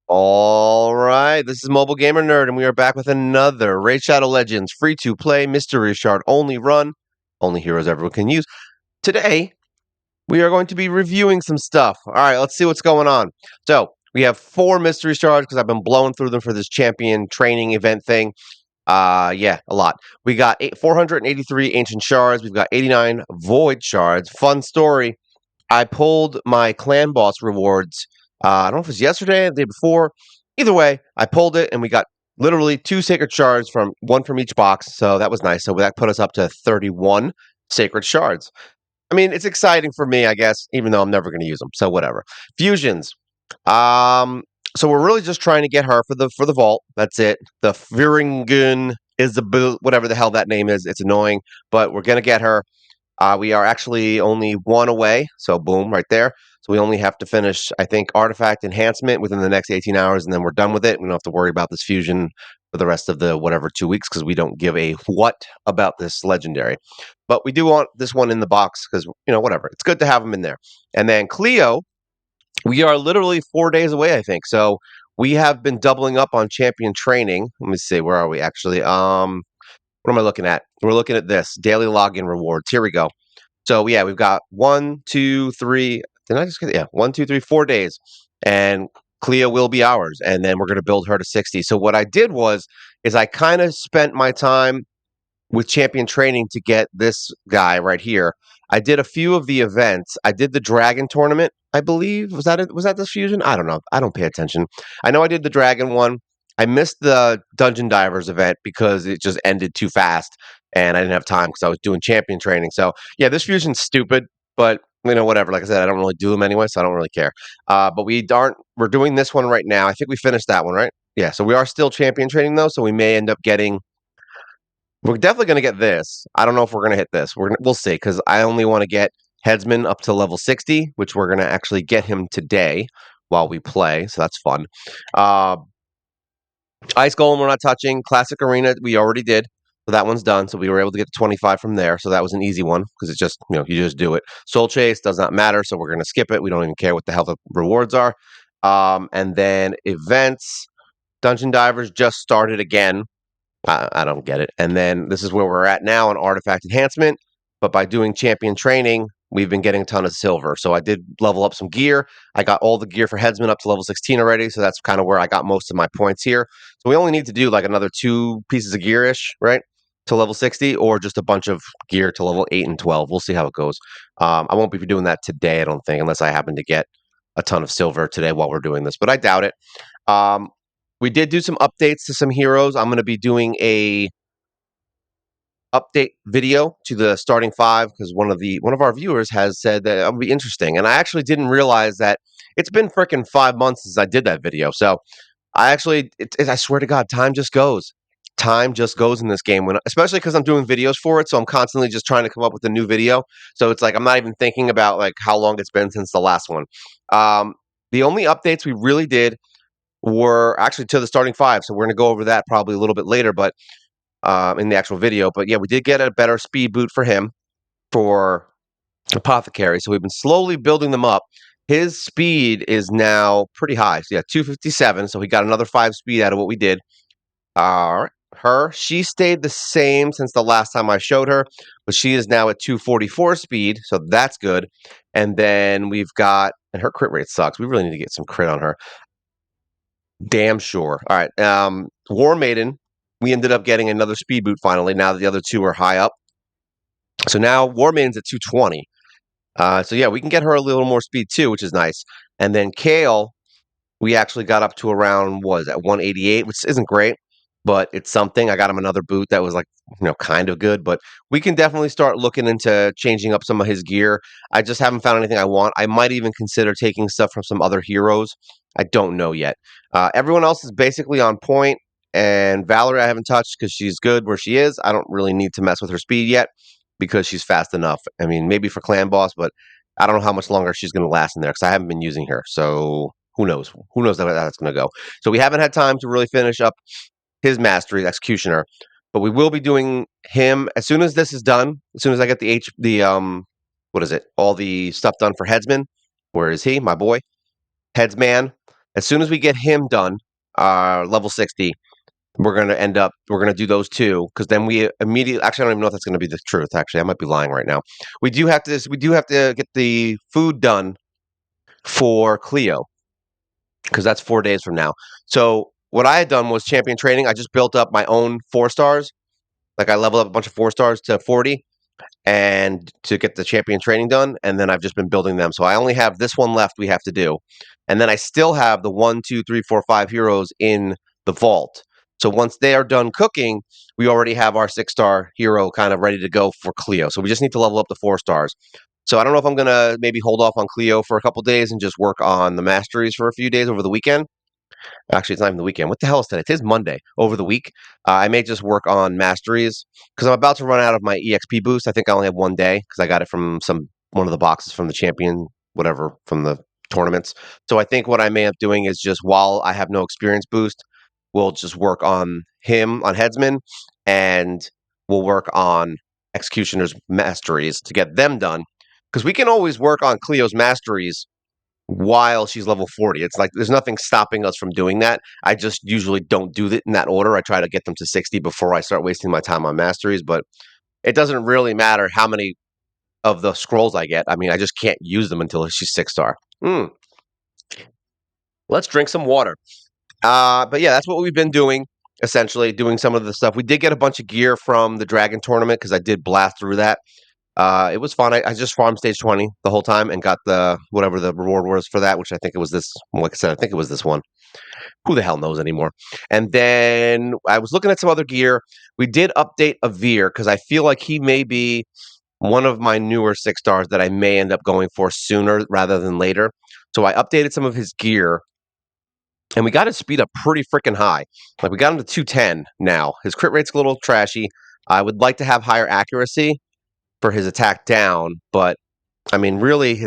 All right, this is Mobile Gamer Nerd, and we are back with another Raid Shadow Legends free-to-play mystery shard only run, only heroes everyone can use. Today, we are going to be reviewing some stuff. All right, let's see what's going on. So, we have 4 mystery shards because I've been blowing through them for this champion training event thing. Yeah, a lot. We got 483 ancient shards. We've got 89 void shards. Fun story. I pulled my clan boss rewards. I don't know if it was yesterday, or the day before. Either way, I pulled it, and we got literally 2 sacred shards from one from each box. So that was nice. So that put us up to 31 sacred shards. I mean, it's exciting for me, I guess, even though I'm never going to use them. So whatever. Fusions. Um, so we're really just trying to get her for the vault. That's it. The Firingen is whatever the hell that name is. It's annoying, but we're gonna get her. We are actually only 1 away, so boom, right there. So we only have to finish, I think, artifact enhancement within the next 18 hours, and then we're done with it. We don't have to worry about this fusion for the rest of the whatever 2 weeks because we don't give a what about this legendary. But we do want this one in the box because whatever. It's good to have them in there. And then Cleo, we are literally 4 days away, I think. So we have been doubling up on champion training. Let me see, where are we actually? What am I looking at? We're looking at this daily login rewards. Here we go. So yeah, we've got 1, 2, 3. Did I just get 1, 2, 3, 4 days, and Cleo will be ours, and then we're going to build her to 60. So what I did is I kind of spent my time with champion training to get this guy right here. I did a few of the events. I did the dragon tournament, I believe. Was that it? Was that this fusion? I don't know. I don't pay attention. I know I did the dragon one. I missed the dungeon divers event because it just ended too fast and I didn't have time because I was doing champion training. So yeah, this fusion's stupid, but whatever. Like I said, I don't really do them anyway, so I don't really care. But we're doing this one right now. I think we finished that one, right? Yeah, so we are still champion training though, so we may end up getting, we're definitely going to get this. I don't know if we're going to hit this. We'll see, because I only want to get Headsman up to level 60, which we're going to actually get him today while we play. So that's fun. Uh, Ice Golem, we're not touching. Classic Arena, we already did. So that one's done. So we were able to get to 25 from there. So that was an easy one because it's just, you just do it. Soul Chase does not matter. So we're going to skip it. We don't even care what the hell the rewards are. And then events, Dungeon Divers just started again. I don't get it. And then this is where we're at now on artifact enhancement. But by doing champion training, we've been getting a ton of silver. So I did level up some gear. I got all the gear for Headsman up to level 16 already. So that's kind of where I got most of my points here. So we only need to do like another 2 pieces of gear-ish, right? To level 60, or just a bunch of gear to level 8 and 12. We'll see how it goes. I won't be doing that today, I don't think, unless I happen to get a ton of silver today while we're doing this. But I doubt it. Um, we did do some updates to some heroes. I'm going to be doing a update video to the starting 5 because one of our viewers has said that it would be interesting, and I actually didn't realize that it's been freaking 5 months since I did that video. So I actually, I swear to God, time just goes. Time just goes in this game, especially because I'm doing videos for it. So I'm constantly just trying to come up with a new video. So it's like I'm not even thinking about like how long it's been since the last one. Um, the only updates we really did were actually to the starting 5. So we're going to go over that probably a little bit later, but in the actual video. But yeah, we did get a better speed boot for him for Apothecary. So we've been slowly building them up. His speed is now pretty high. So yeah, 257. So he got another 5 speed out of what we did. All right. She stayed the same since the last time I showed her, but she is now at 244 speed. So that's good. And then we've got, and her crit rate sucks. We really need to get some crit on her. Damn sure. All right. War Maiden, we ended up getting another speed boot finally, now that the other 2 are high up. So now War Maiden's at 220. So yeah, we can get her a little more speed too, which is nice. And then Kale, we actually got up to around, what is that, 188, which isn't great, but it's something. I got him another boot that was like, kind of good, but we can definitely start looking into changing up some of his gear. I just haven't found anything I want. I might even consider taking stuff from some other heroes. I don't know yet. Everyone else is basically on point, and Valerie I haven't touched because she's good where she is. I don't really need to mess with her speed yet because she's fast enough. I mean, maybe for clan boss, but I don't know how much longer she's going to last in there because I haven't been using her. So who knows? Who knows how that's going to go? So we haven't had time to really finish up his mastery, Executioner, but we will be doing him as soon as this is done. As soon as I get what is it? All the stuff done for Headsman. Where is he, my boy? Headsman. As soon as we get him done, level 60, we're gonna do those two because then we immediately. Actually, I don't even know if that's gonna be the truth. Actually, I might be lying right now. We do have to get the food done for Cleo because that's 4 days from now. So what I had done was champion training. I just built up my own 4 stars. Like I leveled up a bunch of 4 stars to 40 and to get the champion training done. And then I've just been building them. So I only have this one left we have to do. And then I still have the 1, 2, 3, 4, 5 heroes in the vault. So once they are done cooking, we already have our 6-star hero kind of ready to go for Cleo. So we just need to level up the 4 stars. So I don't know if I'm gonna maybe hold off on Cleo for a couple days and just work on the masteries for a few days over the weekend. Actually, it's not even the weekend. What the hell is today? It is Monday over the week. I may just work on masteries because I'm about to run out of my EXP boost. I think I only have 1 day because I got it from one of the boxes from the champion, whatever, from the tournaments. So I think what I may end up doing is just while I have no experience boost, we'll just work on him on Headsman, and we'll work on Executioner's masteries to get them done. Because we can always work on Cleo's masteries while she's level 40. It's like there's nothing stopping us from doing that. I just usually don't do it in that order. I try to get them to 60 before I start wasting my time on masteries, but it doesn't really matter how many of the scrolls I get. I mean, I just can't use them until she's 6-star. Let's drink some water. But yeah, that's what we've been doing, essentially, doing some of the stuff. We did get a bunch of gear from the Dragon tournament because I did blast through that. It was fun. I just farmed stage 20 the whole time and got the whatever the reward was for that, which I think it was this. Like I said, I think it was this one. Who the hell knows anymore? And then I was looking at some other gear. We did update a Veer because I feel like he may be one of my newer 6 stars that I may end up going for sooner rather than later. So I updated some of his gear and we got his speed up pretty freaking high. Like we got him to 210 now. His crit rate's a little trashy. I would like to have higher accuracy for his attack down, but I mean, really,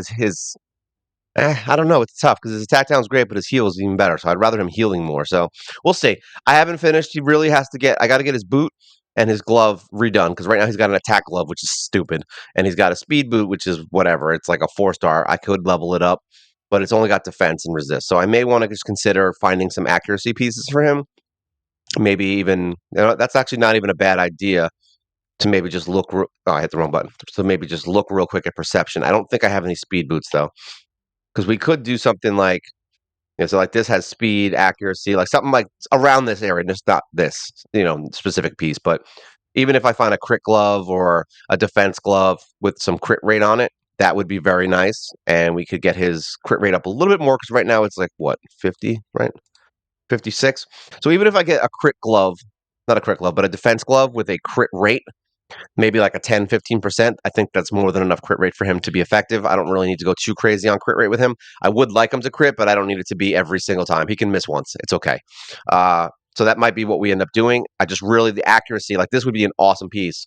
I don't know. It's tough because his attack down is great, but his heal is even better. So I'd rather him healing more. So we'll see. I haven't finished. He really has to get. I got to get his boot and his glove redone because right now he's got an attack glove, which is stupid, and he's got a speed boot, which is whatever. It's like a 4-star. I could level it up, but it's only got defense and resist. So I may want to just consider finding some accuracy pieces for him. Maybe even that's actually not even a bad idea to maybe just look. Oh, I hit the wrong button. So maybe just look real quick at perception. I don't think I have any speed boots though, because we could do something like so like this has speed, accuracy, like something like around this area, just not this specific piece. But even if I find a crit glove or a defense glove with some crit rate on it, that would be very nice, and we could get his crit rate up a little bit more because right now it's like what 50, right? 56. So even if I get a crit glove, not a crit glove, but a defense glove with a crit rate, maybe like a 10, 15%. I think that's more than enough crit rate for him to be effective. I don't really need to go too crazy on crit rate with him. I would like him to crit, but I don't need it to be every single time. He can miss once. It's okay. So that might be what we end up doing. I just really, the accuracy, like this would be an awesome piece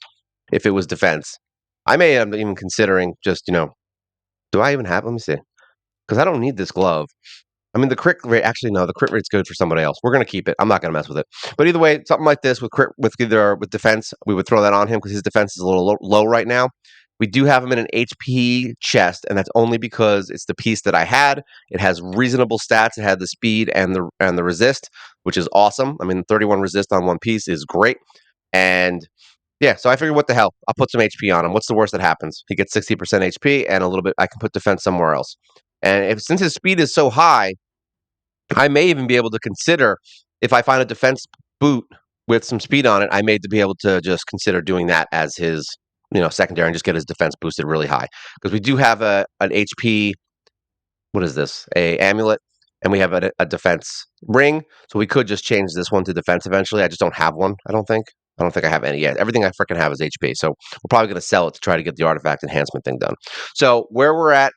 if it was defense. I may end up even considering just, do I even have, let me see, because I don't need this glove. I mean, the crit rate, actually, no, the crit rate's good for somebody else. We're going to keep it. I'm not going to mess with it. But either way, something like this with crit, with defense, we would throw that on him because his defense is a little low right now. We do have him in an HP chest, and that's only because it's the piece that I had. It has reasonable stats. It had the speed and the resist, which is awesome. I mean, 31 resist on one piece is great. And yeah, so I figured, what the hell? I'll put some HP on him. What's the worst that happens? He gets 60% HP and a little bit. I can put defense somewhere else. And since his speed is so high, I may even be able to consider if I find a defense boot with some speed on it. I may be able to just consider doing that as his, secondary and just get his defense boosted really high because we do have an HP. What is this? A amulet, and we have a defense ring. So we could just change this one to defense eventually. I just don't have one. I don't think. I don't think I have any yet. Everything I freaking have is HP. So we're probably going to sell it to try to get the artifact enhancement thing done. So where we're at,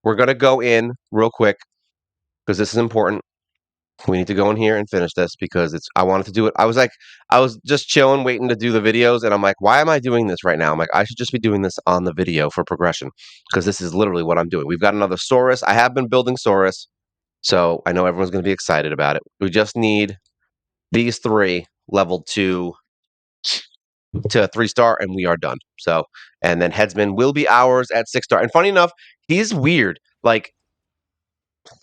we're going to go in real quick because this is important. We need to go in here and finish this because I wanted to do it. I was just chilling, waiting to do the videos, and I'm like, why am I doing this right now? I'm like, I should just be doing this on the video for progression because this is literally what I'm doing. We've got another Saurus. I have been building Saurus, so I know everyone's going to be excited about it. We just need these 3 level 2 to 3-star, and we are done. So, and then Headsman will be ours at 6-star. And funny enough, he's weird. Like,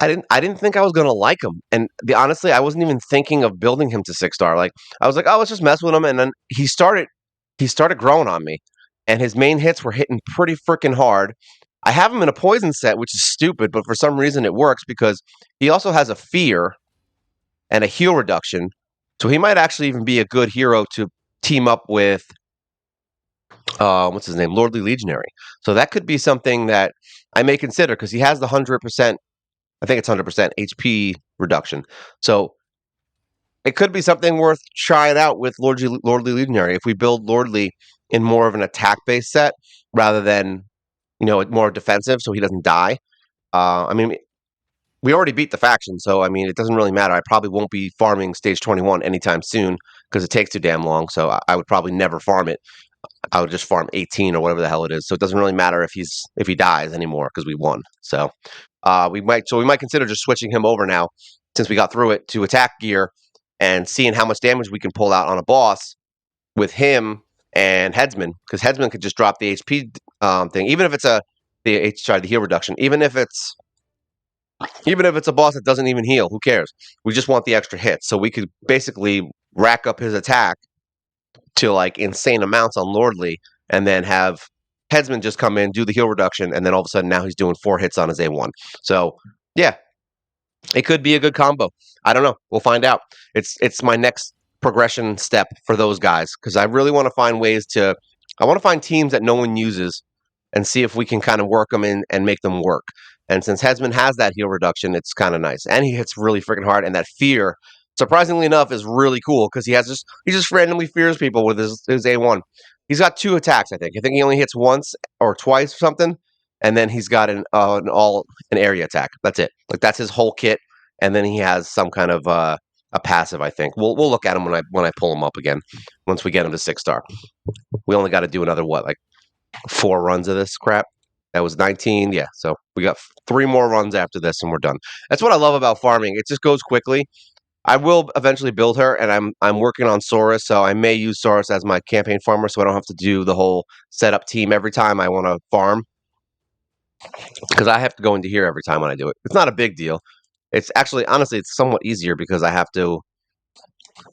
I didn't think I was gonna like him, and honestly, I wasn't even thinking of building him to 6 star. Like I was like, oh, let's just mess with him, and then he started growing on me, and his main hits were hitting pretty freaking hard. I have him in a poison set, which is stupid, but for some reason it works because he also has a fear and a heal reduction, so he might actually even be a good hero to team up with. What's his name? Lordly Legionary. So that could be something that I may consider because he has the 100%. I think it's 100% HP reduction. So it could be something worth trying out with Lordly Legionary if we build Lordly in more of an attack based set rather than more defensive, so he doesn't die. I mean, we already beat the faction, so I mean, it doesn't really matter. I probably won't be farming stage 21 anytime soon because it takes too damn long. So I would probably never farm it. I would just farm 18 or whatever the hell it is. So it doesn't really matter if he dies anymore because we won. So we might consider just switching him over now since we got through it to attack gear and seeing how much damage we can pull out on a boss with him and Headsman because Headsman could just drop the HP thing, even if it's the heal reduction, even if it's a boss that doesn't even heal, who cares? We just want the extra hits, so we could basically rack up his attack to like insane amounts on Lordly, and then have Headsman just come in, do the heal reduction, and then all of a sudden now he's doing 4 hits on his A1. So yeah, it could be a good combo. I don't know. We'll find out. It's my next progression step for those guys because I really want to find ways to. I want to find teams that no one uses and see if we can kind of work them in and make them work. And since Headsman has that heal reduction, it's kind of nice, and he hits really freaking hard. And that fear, surprisingly enough, is really cool because he just randomly fears people with his A1. He's got 2 attacks, I think. I think he only hits once or twice or something, and then he's got an area attack. That's it. Like that's his whole kit, and then he has some kind of a passive. I think we'll look at him when I pull him up again once we get him to 6 star. We only got to do another what, like 4 runs of this crap. That was 19. Yeah, so we got 3 more runs after this, and we're done. That's what I love about farming. It just goes quickly. I will eventually build her, and I'm working on Saurus, so I may use Saurus as my campaign farmer, so I don't have to do the whole setup team every time I want to farm because I have to go into here every time when I do it. It's not a big deal. It's actually, honestly, it's somewhat easier because I have to.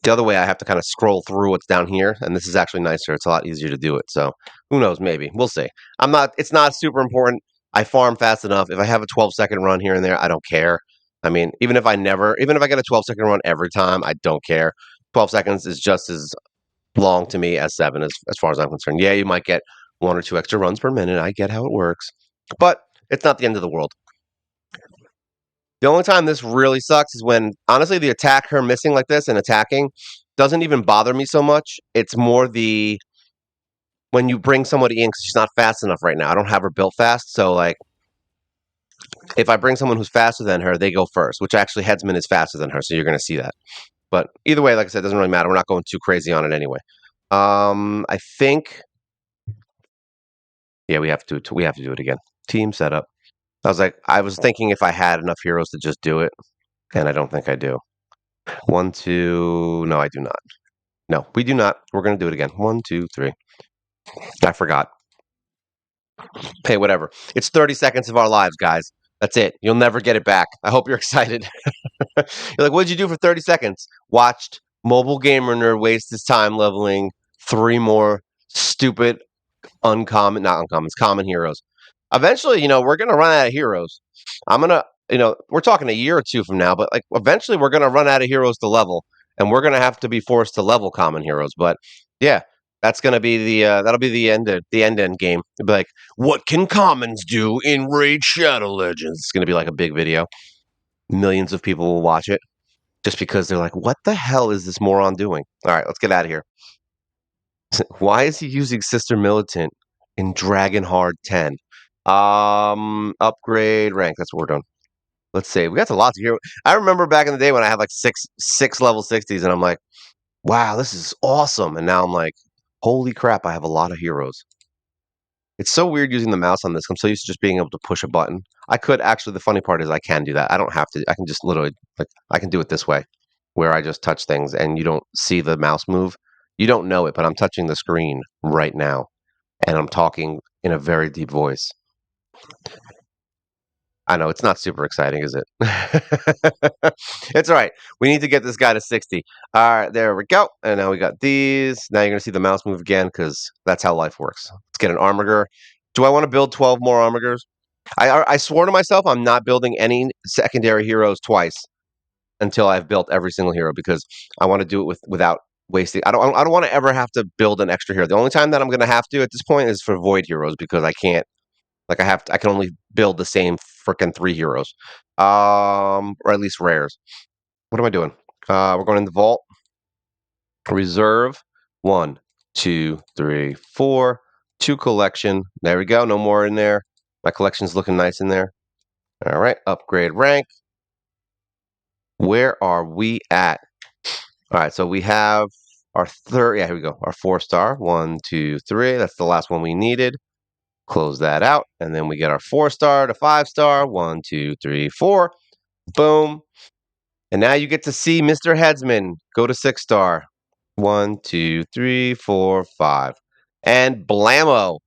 The other way, I have to kind of scroll through what's down here, and this is actually nicer. It's a lot easier to do it. So who knows? Maybe we'll see. I'm not. It's not super important. I farm fast enough. If I have a 12-second run here and there, I don't care. I mean, even if I get a 12-second run every time, I don't care. 12 seconds is just as long to me as 7, as far as I'm concerned. Yeah, you might get 1 or 2 extra runs per minute. I get how it works, but it's not the end of the world. The only time this really sucks is when, honestly, the attack, her missing like this and attacking, doesn't even bother me so much. It's more the when you bring somebody in because she's not fast enough right now. I don't have her built fast, so like if I bring someone who's faster than her, they go first. Which actually, Headsman is faster than her, so you're going to see that. But either way, like I said, it doesn't really matter. We're not going too crazy on it anyway. I think, yeah, we have to do it again. Team setup. I was thinking if I had enough heroes to just do it, and I don't think I do. 1, 2. No, I do not. No, we do not. We're going to do it again. 1, 2, 3. I forgot. Hey, whatever. It's 30 seconds of our lives, guys. That's it. You'll never get it back. I hope you're excited. You're like, what did you do for 30 seconds? Watched Mobile Gamer Nerd waste his time leveling 3 more stupid not uncommons, common heroes. Eventually, we're gonna run out of heroes. I'm gonna, we're talking a year or 2 from now, but like eventually we're gonna run out of heroes to level, and we're gonna have to be forced to level common heroes. But yeah, that's gonna be that'll be the end game. It'll be like, what can commons do in Raid Shadow Legends? It's gonna be like a big video. Millions of people will watch it just because they're like, what the hell is this moron doing? All right, let's get out of here. Why is he using Sister Militant in Dragon Hard 10? Upgrade rank. That's what we're doing. Let's see. We got a lot to hear. I remember back in the day when I had like six level 60s, and I'm like, wow, this is awesome. And now I'm like, holy crap, I have a lot of heroes. It's so weird using the mouse on this. I'm so used to just being able to push a button. I could actually, the funny part is I can do that. I don't have to. I can just literally, like, I can do it this way, where I just touch things and you don't see the mouse move. You don't know it, but I'm touching the screen right now and I'm talking in a very deep voice. I know it's not super exciting, is it? It's all right. We need to get this guy to 60. All right, there we go. And now we got these. Now you're gonna see the mouse move again because that's how life works. Let's get an armor. Do I want to build 12 more armor? I swore to myself I'm not building any secondary heroes twice until I've built every single hero because I want to do it without wasting. I don't want to ever have to build an extra hero. The only time that I'm gonna have to at this point is for void heroes because I can't. Like I can only build the same freaking 3 heroes, or at least rares. What am I doing? We're going in the vault. Reserve. 1, 2, 3, 4. 2 collection. There we go. No more in there. My collection's looking nice in there. All right. Upgrade rank. Where are we at? All right. So we have our third. Yeah, here we go. Our 4-star. 1, 2, 3. That's the last one we needed. Close that out. And then we get our 4-star to 5-star. 1, 2, 3, 4. Boom. And now you get to see Mr. Headsman go to 6-star. 1, 2, 3, 4, 5. And blammo.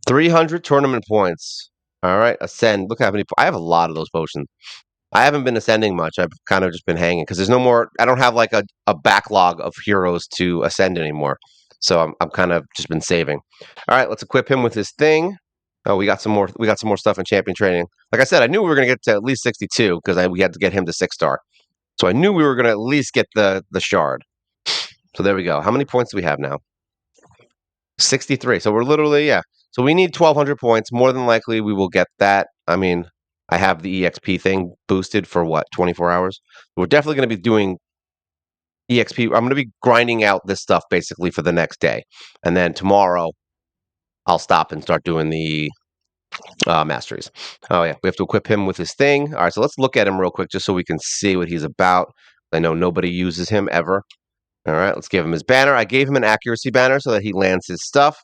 300 tournament points. All right. Ascend. Look how many. I have a lot of those potions. I haven't been ascending much. I've kind of just been hanging because there's no more. I don't have like a backlog of heroes to ascend anymore. So I'm kind of just been saving. All right, let's equip him with his thing. Oh, we got some more. We got some more stuff in champion training. Like I said, I knew we were going to get to at least 62 because we had to get him to 6-star. So I knew we were going to at least get the shard. So there we go. How many points do we have now? 63. So we're literally, yeah. So we need 1,200 points. More than likely, we will get that. I mean, I have the EXP thing boosted for what, 24 hours? We're definitely going to be doing EXP. I'm going to be grinding out this stuff basically for the next day. And then tomorrow, I'll stop and start doing the masteries. Oh, yeah. We have to equip him with his thing. All right. So let's look at him real quick just so we can see what he's about. I know nobody uses him ever. All right. Let's give him his banner. I gave him an accuracy banner so that he lands his stuff.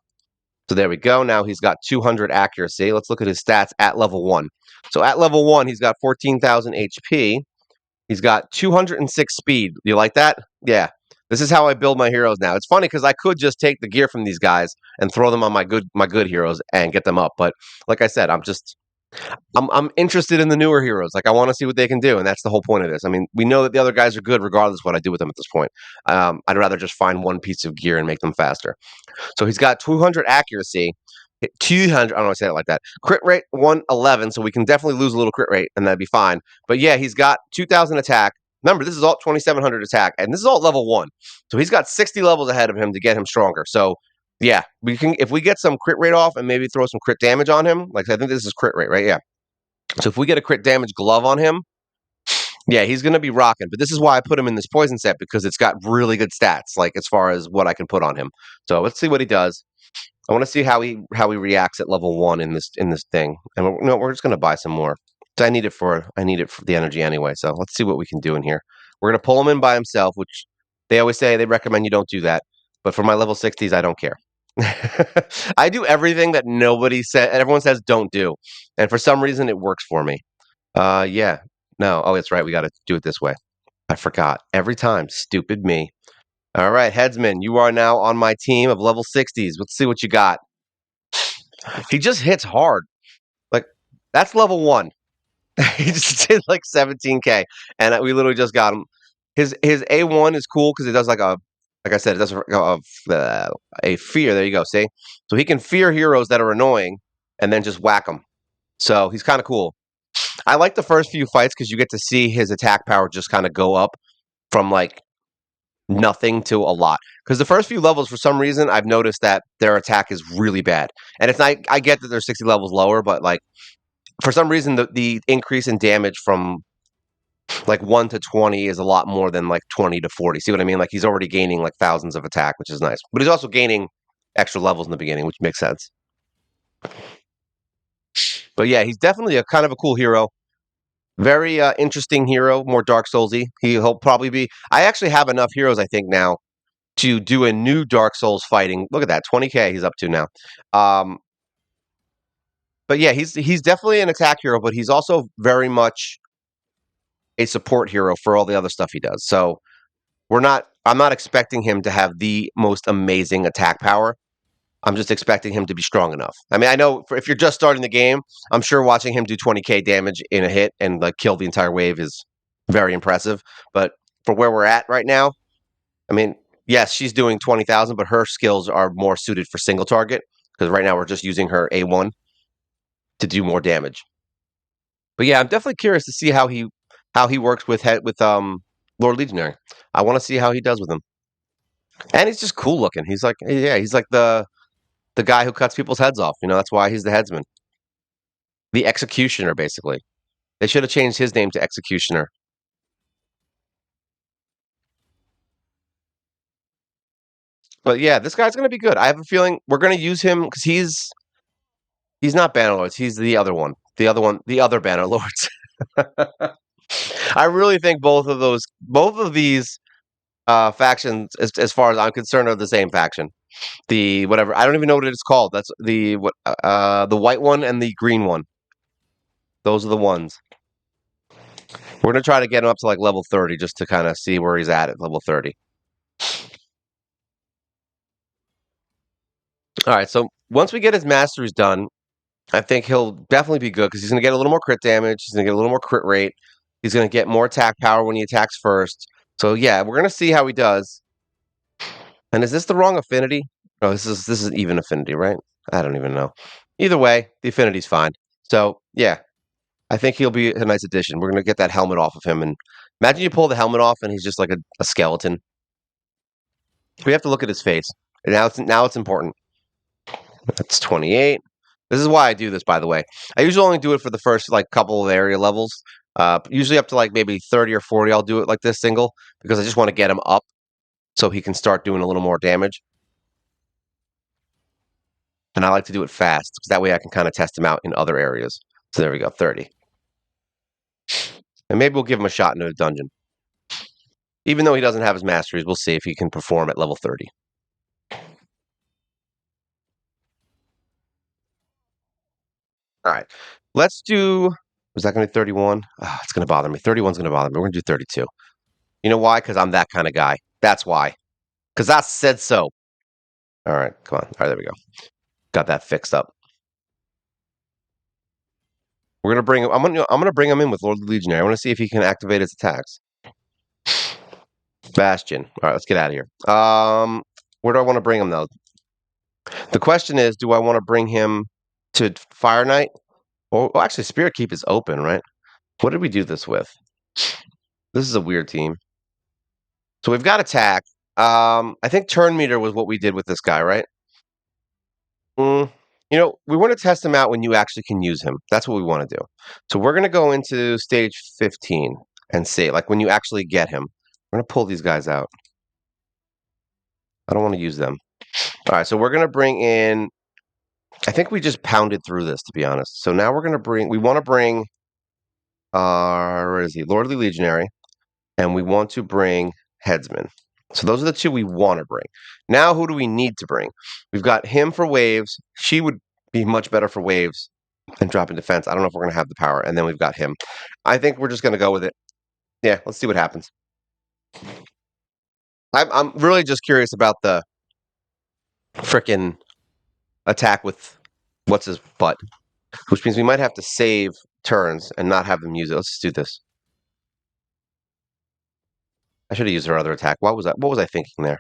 So there we go. Now he's got 200 accuracy. Let's look at his stats at level 1. So at level 1, he's got 14,000 HP. He's got 206 speed. You like that? Yeah. This is how I build my heroes now. It's funny because I could just take the gear from these guys and throw them on my good heroes and get them up. But like I said, I'm interested in the newer heroes. Like I want to see what they can do, and that's the whole point of this. I mean, we know that the other guys are good regardless of what I do with them at this point. I'd rather just find one piece of gear and make them faster. So he's got 200 accuracy, 200. I don't know. I say it like that. Crit rate 111. So we can definitely lose a little crit rate, and that'd be fine. But yeah, he's got 2,000 attack. Remember, this is all 2,700 attack, and this is all level 1. So he's got 60 levels ahead of him to get him stronger. So yeah, we can if we get some crit rate off and maybe throw some crit damage on him. Like I think this is crit rate, right? Yeah. So if we get a crit damage glove on him, yeah, he's going to be rocking. But this is why I put him in this poison set because it's got really good stats, like as far as what I can put on him. So let's see what he does. I want to see how he reacts at level 1 in this thing. And we're just going to buy some more. I need it for the energy anyway. So let's see what we can do in here. We're going to pull him in by himself, which they always say they recommend you don't do that. But for my level 60s, I don't care. I do everything that nobody said, everyone says don't do, and for some reason it works for me. Yeah, no, oh, it's right. We got to do it this way. I forgot every time. Stupid me. All right, Headsman, you are now on my team of level 60s. Let's see what you got. He just hits hard. Like that's level 1. He just did like 17k, and we literally just got him. His A1 is cool because it does like I said, it does a fear. There you go. See, so he can fear heroes that are annoying, and then just whack them. So he's kind of cool. I like the first few fights because you get to see his attack power just kind of go up from like nothing to a lot. Because the first few levels, for some reason, I've noticed that their attack is really bad. And it's not. I get that they're 60 levels lower, but like for some reason, the increase in damage from like 1 to 20 is a lot more than like 20 to 40. See what I mean? Like he's already gaining like thousands of attack, which is nice. But he's also gaining extra levels in the beginning, which makes sense. But yeah, he's definitely a kind of a cool hero. Very interesting hero, more Dark Soulsy. He'll probably be. I actually have enough heroes, I think, now to do a new Dark Souls fighting. Look at that, 20k he's up to now. Um, but yeah, he's definitely an attack hero, but he's also very much a support hero for all the other stuff he does. So I'm not expecting him to have the most amazing attack power. I'm just expecting him to be strong enough. I mean, I know if you're just starting the game, I'm sure watching him do 20k damage in a hit and like kill the entire wave is very impressive. But for where we're at right now, I mean, yes, she's doing 20,000, but her skills are more suited for single target because right now we're just using her A1 to do more damage. But yeah, I'm definitely curious to see how he works with Lord Legionary. I want to see how he does with him. And he's just cool looking. He's like the guy who cuts people's heads off. You know, that's why he's the headsman. The executioner, basically. They should have changed his name to executioner. But yeah, this guy's gonna be good. I have a feeling we're gonna use him because he's not Bannerlords, he's the other one. The other Bannerlords. I really think both of these factions, as far as I'm concerned, are the same faction. The whatever I don't even know what it's called. That's the white one and the green one. Those are the ones. We're gonna try to get him up to like level 30 just to kind of see where he's at level 30. All right, so once we get his masteries done, I think he'll definitely be good because he's gonna get a little more crit damage. He's gonna get a little more crit rate. He's gonna get more attack power when he attacks first. So yeah, we're gonna see how he does. And is this the wrong affinity? Oh, this is even affinity, right? I don't even know. Either way, the affinity's fine. So yeah, I think he'll be a nice addition. We're gonna get that helmet off of him, and imagine you pull the helmet off, and he's just like a skeleton. We have to look at his face. And now it's important. That's 28. This is why I do this, by the way. I usually only do it for the first like couple of area levels. Usually up to like maybe 30 or 40, I'll do it like this single because I just want to get him up so he can start doing a little more damage. And I like to do it fast because that way I can kind of test him out in other areas. So there we go, 30. And maybe we'll give him a shot into a dungeon. Even though he doesn't have his masteries, we'll see if he can perform at level 30. All right. Let's do. Was that going to be 31? Oh, it's going to bother me. 31's going to bother me. We're going to do 32. You know why? Because I'm that kind of guy. That's why. Because I said so. All right. Come on. All right. There we go. Got that fixed up. We're going to bring him. I'm gonna bring him in with Lord of the Legionary. I want to see if he can activate his attacks. Bastion. All right. Let's get out of here. Where do I want to bring him, though? The question is, do I want to bring him to Fire Knight? Or well, actually, Spirit Keep is open, right? What did we do this with? This is a weird team. So we've got attack. I think turn meter was what we did with this guy, right? Mm, you know, we want to test him out when you actually can use him. That's what we want to do. So we're going to go into stage 15 and see, like, when you actually get him. We're going to pull these guys out. I don't want to use them. All right, so we're going to bring in. I think we just pounded through this, to be honest. So now we're going to bring. We want to bring. Where is he? Lord of the Legionary, and we want to bring Headsman. So those are the two we want to bring. Now, who do we need to bring? We've got him for waves. She would be much better for waves and drop in defense. I don't know if we're going to have the power. And then we've got him. I think we're just going to go with it. Yeah, let's see what happens. I'm really just curious about the frickin' attack with what's his butt, which means we might have to save turns and not have them use it. Let's just do this. I should have used her other attack. What was I thinking there?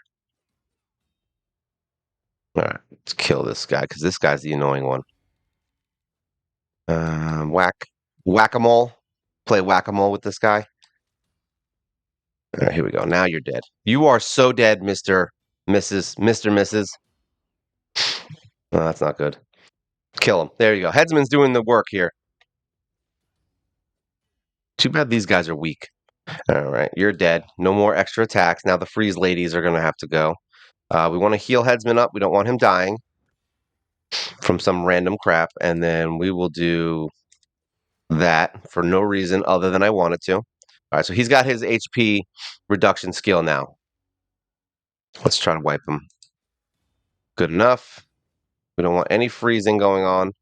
All right, let's kill this guy because this guy's the annoying one. Whack-a-mole. Play whack-a-mole with this guy. All right, here we go. Now you're dead. You are so dead, Mrs. No, that's not good. Kill him. There you go. Headsman's doing the work here. Too bad these guys are weak. All right, you're dead. No more extra attacks. Now the freeze ladies are going to have to go. We want to heal Headsman up. We don't want him dying from some random crap. And then we will do that for no reason other than I wanted to. All right, so he's got his HP reduction skill now. Let's try to wipe him. Good enough. We don't want any freezing going on.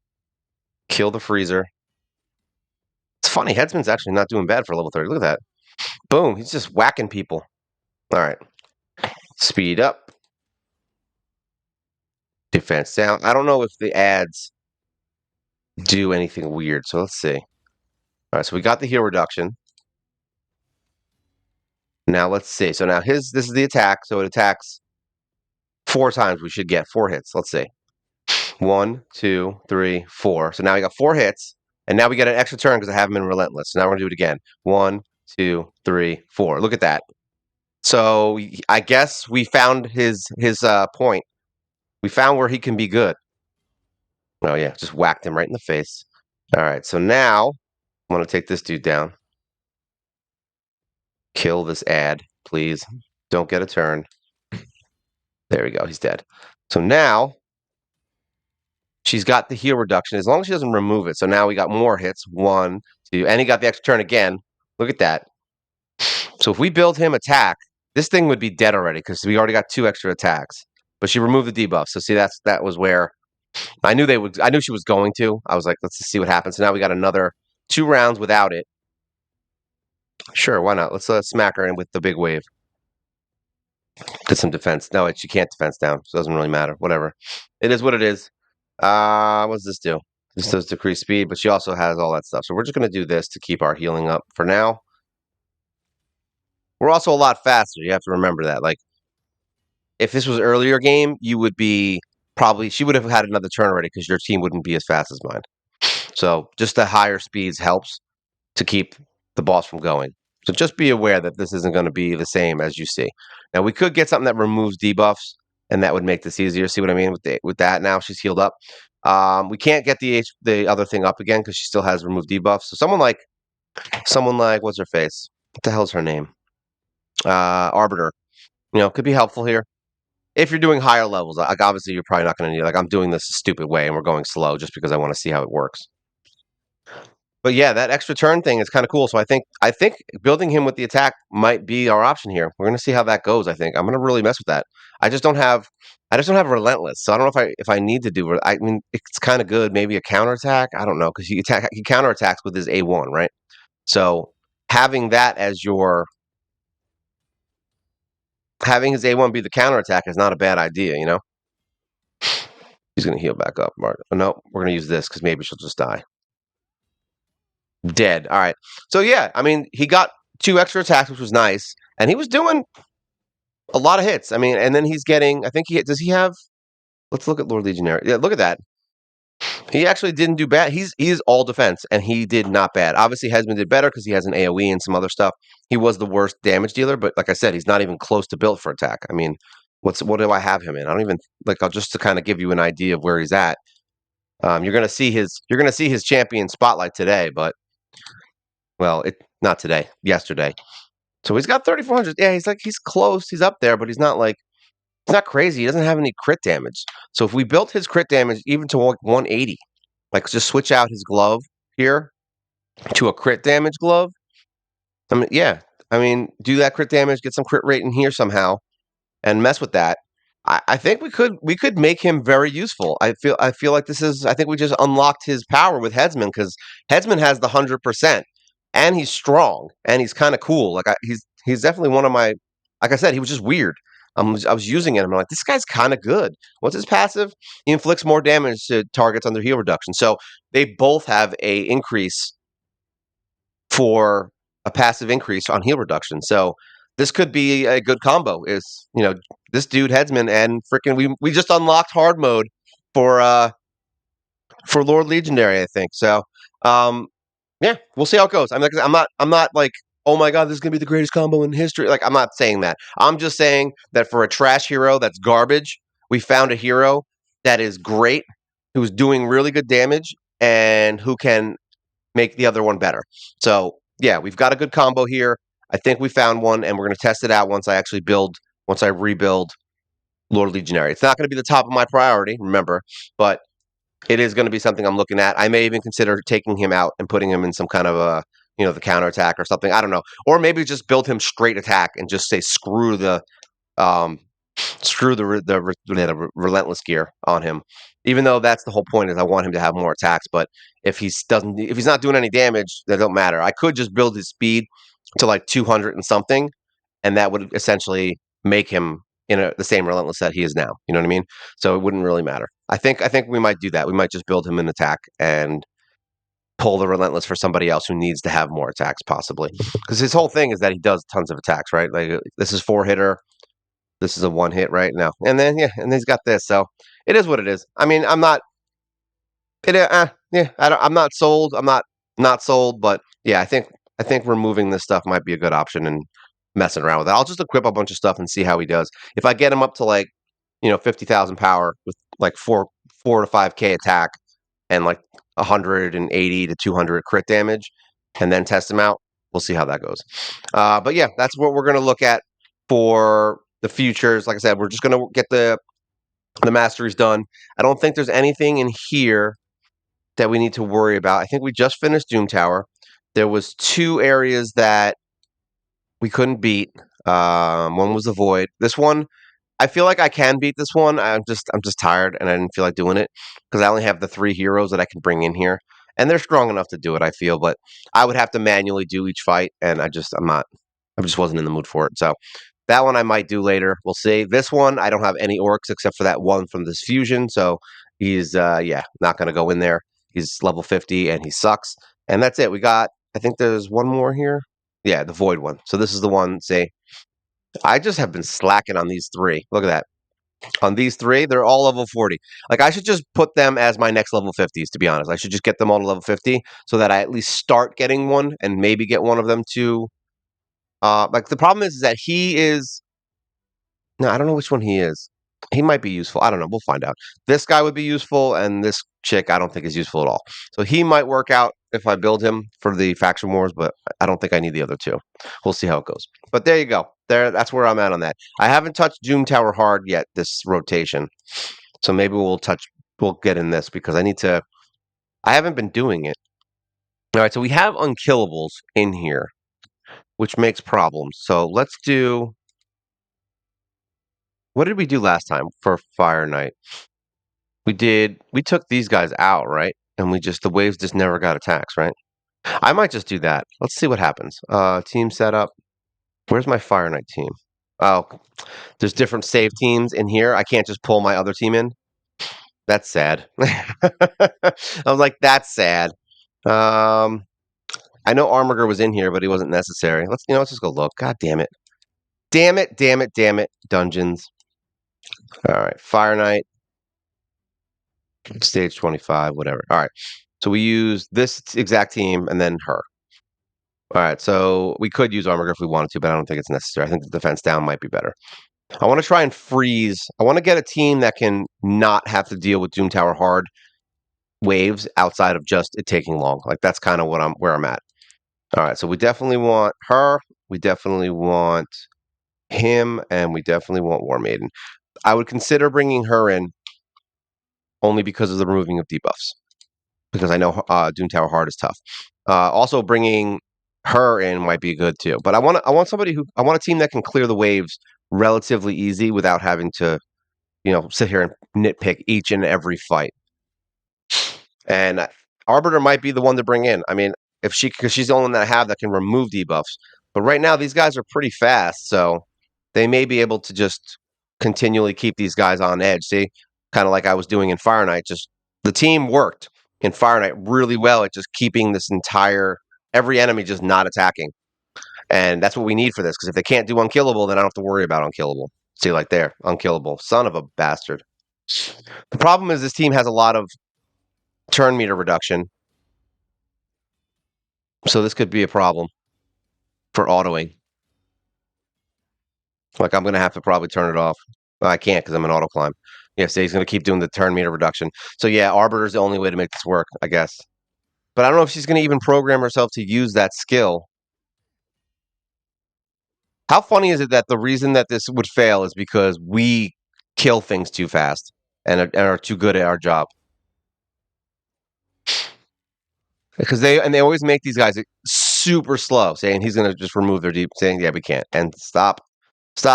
Kill the freezer. It's funny, Headsman's actually not doing bad for level 30. Look at that. Boom, he's just whacking people. All right. Speed up. defense down. I don't know if the ads do anything weird, so let's see. All right, so we got the heal reduction. Now let's see. So now this is the attack. So it attacks 4 times. We should get 4 hits. Let's see. 1, 2, 3, 4. So now we got 4 hits, and now we get an extra turn because I have him in relentless. So now we're gonna do it again. 1, 2, 3, 4. Look at that. So I guess we found his point. We found where he can be good. Oh yeah, just whacked him right in the face. All right, so now I'm gonna take this dude down. Kill this ad, please. Don't get a turn. There we go. He's dead. So now she's got the heal reduction as long as she doesn't remove it. So now we got more hits. 1, 2, and he got the extra turn again. Look at that. So if we build him attack, this thing would be dead already because we already got 2 extra attacks. But she removed the debuff. So see, that was where I knew they would. I knew she was going to. I was like, let's just see what happens. So now we got another 2 rounds without it. Sure, why not? Let's smack her in with the big wave. Get some defense. No, she can't defense down, so it doesn't really matter. Whatever. It is what it is. What does this do? This does decrease speed, but she also has all that stuff. So we're just going to do this to keep our healing up for now. We're also a lot faster. You have to remember that. Like, if this was earlier game, you would be she would have had another turn already because your team wouldn't be as fast as mine. So just the higher speeds helps to keep the boss from going. So just be aware that this isn't going to be the same as you see. Now we could get something that removes debuffs, and that would make this easier. See what I mean with that? Now she's healed up. We can't get the other thing up again because she still has removed debuffs. So someone like what's her face? What the hell's her name? Arbiter. Could be helpful here if you're doing higher levels. Like obviously you're probably not going to need. Like I'm doing this a stupid way, and we're going slow just because I want to see how it works. But yeah, that extra turn thing is kind of cool. So I think building him with the attack might be our option here. We're gonna see how that goes. I think I'm gonna really mess with that. I just don't have relentless, so I don't know if I need to do. I mean, it's kind of good. Maybe a counterattack. I don't know because he counterattacks with his A1, right? So having that as having his A1 be the counterattack is not a bad idea. He's gonna heal back up, Mark. Oh, no, we're gonna use this because maybe she'll just die. Dead. All right. So yeah, I mean, he got 2 extra attacks, which was nice, and he was doing a lot of hits. I mean, and then he's getting. I think does he have? Let's look at Lord Legionary. Yeah, look at that. He actually didn't do bad. He's all defense, and he did not bad. Obviously, Headsman did better because he has an AOE and some other stuff. He was the worst damage dealer, but like I said, he's not even close to built for attack. I mean, what do I have him in? I don't even I'll just to kind of give you an idea of where he's at. You're gonna see his champion spotlight today, but well, not today, yesterday. So he's got 3,400. Yeah, he's close. He's up there, but he's not crazy. He doesn't have any crit damage. So if we built his crit damage even to like 180, like just switch out his glove here to a crit damage glove. I mean, yeah. I mean, do that crit damage, get some crit rate in here somehow, and mess with that. I think we could make him very useful. I feel like this is. I think we just unlocked his power with Headsman because Headsman has the 100%, and he's strong and he's kind of cool. Like he's definitely one of my. Like I said, he was just weird. I was using it. I'm like, this guy's kind of good. What's his passive? He inflicts more damage to targets under heal reduction. So they both have a increase for a passive increase on heal reduction. So this could be a good combo. Is this dude Headsman and freaking we just unlocked hard mode for Lord Legendary, I think. So yeah, we'll see how it goes. I'm not like, oh my god, this is gonna be the greatest combo in history. Like I'm not saying that. I'm just saying that for a trash hero that's garbage, we found a hero that is great, who's doing really good damage, and who can make the other one better. So yeah, we've got a good combo here. I think we found one, and we're going to test it out once I rebuild Lord Legionary. It's not going to be the top of my priority, remember, but it is going to be something I'm looking at. I may even consider taking him out and putting him in some kind of the counterattack or something. I don't know. Or maybe just build him straight attack and just say um, the relentless gear on him. Even though that's the whole point is I want him to have more attacks, but if he's not doing any damage, that don't matter. I could just build his speed to like 200 and something, and that would essentially make him in the same relentless that he is now. You know what I mean? So it wouldn't really matter. I think we might do that. We might just build him an attack and pull the relentless for somebody else who needs to have more attacks, possibly. Because his whole thing is that he does tons of attacks, right? Like this is 4 hitter. This is a 1 hit right now, and then yeah, and he's got this. So it is what it is. I mean, I'm not. Yeah, I'm not sold. I'm not sold, but yeah, I think removing this stuff might be a good option and messing around with it. I'll just equip a bunch of stuff and see how he does. If I get him up to like 50,000 power with like four to 5K attack and like 180 to 200 crit damage, and then test him out, we'll see how that goes. But yeah, that's what we're gonna look at for the futures. Like I said, we're just gonna get the masteries done. I don't think there's anything in here that we need to worry about. I think we just finished Doom Tower. There was 2 areas that we couldn't beat. One was the Void. This one, I feel like I can beat this one. I'm just tired and I didn't feel like doing it because I only have the 3 heroes that I can bring in here, and they're strong enough to do it. I feel, but I would have to manually do each fight, and I'm not. I just wasn't in the mood for it. So that one I might do later. We'll see. This one I don't have any orcs except for that one from this fusion. So he's yeah, not gonna go in there. He's level 50 and he sucks. And that's it. We got I think there's one more here. Yeah, the void one. So this is the one, say I just have been slacking on these 3. Look at that. On these 3, they're all level 40. Like I should just put them as my next level 50s, to be honest. I should just get them all to level 50 so that I at least start getting one and maybe get one of them to like the problem is that he is no, I don't know which one he is. He might be useful. I don't know. We'll find out. This guy would be useful, and this chick I don't think is useful at all. So he might work out if I build him for the faction wars, but I don't think I need the other 2. We'll see how it goes. But there you go. That's where I'm at on that. I haven't touched Doom Tower hard yet this rotation, so maybe we'll get in this because I need to. I haven't been doing it. All right, so we have unkillables in here, which makes problems. So let's do. What did we do last time for Fire Knight? We took these guys out, right? And the waves just never got attacks, right? I might just do that. Let's see what happens. Team setup. Where's my Fire Knight team? Oh, there's different save teams in here. I can't just pull my other team in. That's sad. I was like, that's sad. Um, I know Armiger was in here, but he wasn't necessary. Let's just go look. God damn it. Damn it, damn it, damn it. Dungeons. All right. Fire Knight. Stage 25, whatever. All right. So we use this exact team and then her. All right. So we could use Armiger if we wanted to, but I don't think it's necessary. I think the defense down might be better. I want to try and freeze. I want to get a team that can not have to deal with Doom Tower hard waves outside of just it taking long. Like that's kind of where I'm at. All right. So we definitely want her. We definitely want him, and we definitely want War Maiden. I would consider bringing her in only because of the removing of debuffs. Because I know Doom Tower Hard is tough. Also, bringing her in might be good too. But I want a team that can clear the waves relatively easy without having to sit here and nitpick each and every fight. And Arbiter might be the one to bring in. I mean, because she's the only one that I have that can remove debuffs. But right now, these guys are pretty fast, so they may be able to just continually keep these guys on edge. See, kind of like I was doing in Fire Knight. Just the team worked in Fire Knight really well at just keeping every enemy just not attacking. And that's what we need for this, because if they can't do unkillable, then I don't have to worry about unkillable. See, like there, unkillable. Son of a bastard. The problem is this team has a lot of turn meter reduction. So this could be a problem for autoing. Like I'm going to have to probably turn it off. I can't because I'm an auto climb. Yeah, so he's going to keep doing the turn meter reduction. So yeah, Arbiter is the only way to make this work, I guess. But I don't know if she's going to even program herself to use that skill. How funny is it that the reason that this would fail is because we kill things too fast and are too good at our job? Because they always make these guys super slow, saying he's going to just remove their deep, saying yeah we can't, and stop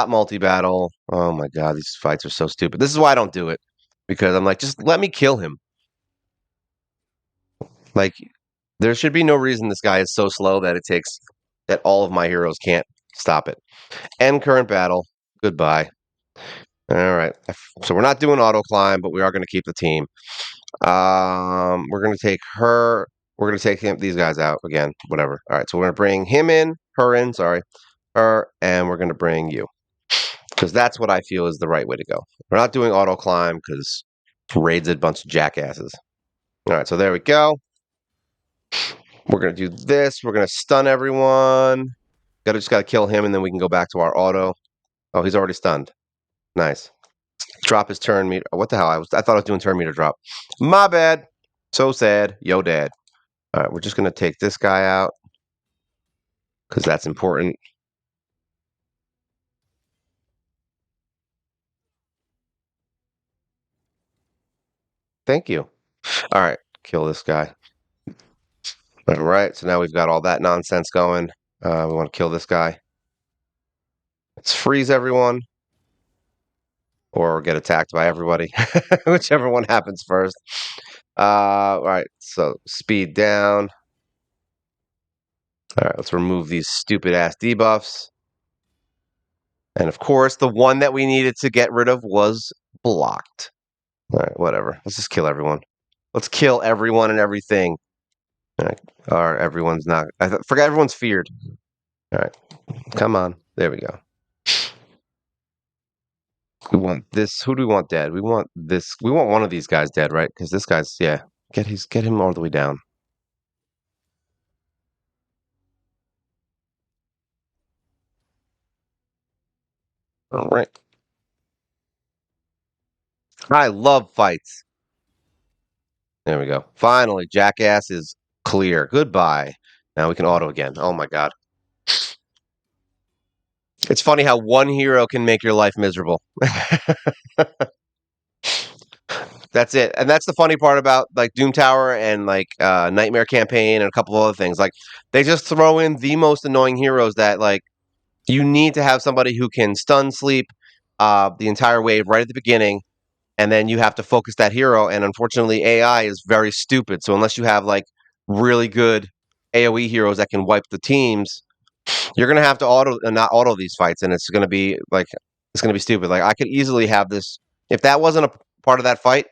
multi battle. Oh my god, these fights are so stupid. This is why I don't do it, because I'm like, just let me kill him. Like there should be no reason this guy is so slow that all of my heroes can't stop it. End current battle. Goodbye. All right. So we're not doing auto climb, but we are going to keep the team. We're going to take her. We're going to take these guys out again. Whatever. All right. So we're going to bring him in, her in. Sorry, her, and we're going to bring you because that's what I feel is the right way to go. We're not doing auto climb because raid's a bunch of jackasses. All right. So there we go. We're going to do this. We're going to stun everyone. Just got to kill him, and then we can go back to our auto. Oh, he's already stunned. Nice. Drop his turn meter. What the hell? I thought I was doing turn meter drop. My bad. So sad. Yo, dad. All right, we're just gonna take this guy out because that's important. Thank you. All right, kill this guy. All right, so now we've got all that nonsense going. We want to kill this guy. Let's freeze everyone, or get attacked by everybody, whichever one happens first. All right, so speed down. All right, let's remove these stupid ass debuffs. And of course, the one that we needed to get rid of was blocked. All right, whatever. Let's just kill everyone. Let's kill everyone and everything. All right. Or everyone's not. Forget everyone's feared. All right. Come on. There we go. We want this. Who do we want dead? We want this. We want one of these guys dead, right? Because this guy's, yeah. Get him all the way down. All right. I love fights. There we go. Finally, Jackass is clear. Goodbye. Now we can auto again. Oh my god. It's funny how one hero can make your life miserable. That's it. And that's the funny part about like Doom Tower and like Nightmare Campaign and a couple of other things. Like they just throw in the most annoying heroes that like you need to have somebody who can stun sleep the entire wave right at the beginning, and then you have to focus that hero. And unfortunately, AI is very stupid. So unless you have like really good AOE heroes that can wipe the teams, you're gonna have to not auto these fights, and it's gonna be stupid. Like I could easily have this if that wasn't a part of that fight,